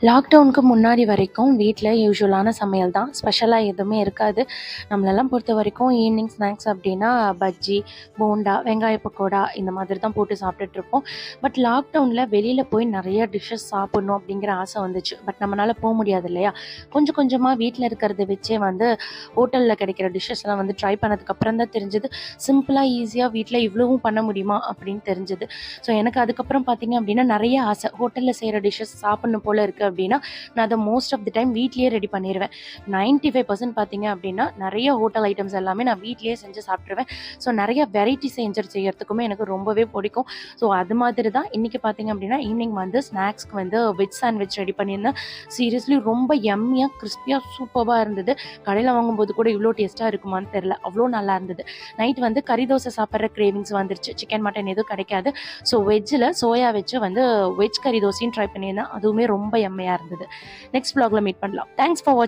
லாக்டவுனுக்கு முன்னாடி வரைக்கும் வீட்டில் யூஷுவலான சமையல் தான், ஸ்பெஷலாக எதுவுமே இருக்காது. நம்மளெல்லாம் பொறுத்த வரைக்கும் ஈவினிங் ஸ்நாக்ஸ் அப்படின்னா பஜ்ஜி, போண்டா, வெங்காய பக்கோடா இந்த மாதிரி தான் போட்டு சாப்பிட்டுட்ருப்போம். பட் லாக்டவுனில் வெளியில் போய் நிறைய டிஷ்ஷஸ் சாப்பிட்ணும் அப்படிங்கிற ஆசை வந்துச்சு. பட் நம்மளால் போக முடியாது இல்லையா? கொஞ்சம் கொஞ்சமாக வீட்டில் இருக்கிறத வச்சே ஹோட்டலில் கிடைக்கிற டிஷ்ஷஸ்லாம் ட்ரை பண்ணதுக்கப்புறம் தான் தெரிஞ்சது, சிம்பிளாக ஈஸியாக வீட்டில் இவ்வளவும் பண்ண முடியுமா அப்படின்னு தெரிஞ்சது. ஸோ எனக்கு அதுக்கப்புறம் பார்த்தீங்க அப்படின்னா நிறைய ஆசை, ஹோட்டலில் செய்கிற டிஷ்ஷஸ் சாப்பிட்ணும் போல் இருக்குது அப்படின்னா நான் அதை மோஸ்ட் ஆஃப் தி டைம் வீட்லேயே ரெடி பண்ணிடுவேன். 95% பார்த்தீங்க அப்படின்னா நிறைய ஹோட்டல் ஐட்டம்ஸ் எல்லாமே நான் வீட்லேயே செஞ்சு சாப்பிட்ருவேன். ஸோ நிறைய வெரைட்டி செய்யறதுக்குமே எனக்கு ரொம்பவே பிடிக்கும். ஸோ அது மாதிரி தான் இன்றைக்கி பார்த்தீங்க அப்படின்னா ஈவினிங் ஸ்நாக்ஸ்க்கு வெஜ் சாண்ட்விச் ரெடி பண்ணியிருந்தேன். சீரியஸ்லி ரொம்ப எம்மியாக கிறிஸ்பியாக சூப்பராக இருந்தது. கடையில் வாங்கும்போது கூட இவ்வளோ டேஸ்ட்டாக இருக்குமான்னு தெரில, அவ்வளோ நல்லா இருந்தது. நைட் கறி தோசை சாப்பிட்ற கிரேவிங்ஸ் வந்துருச்சு. சிக்கன் மட்டன் எதுவும் கிடைக்காது. ஸோ வெஜ்ஜில் சோயா வச்சு வெஜ் கறி தோசையும் ட்ரை பண்ணியிருந்தேன். அதுவுமே ரொம்ப எம்மையாக இருந்தது. நெக்ஸ்ட் vlogல மீட் பண்ணலாம். தேங்க்ஸ் ஃபார் வாட்சிங்.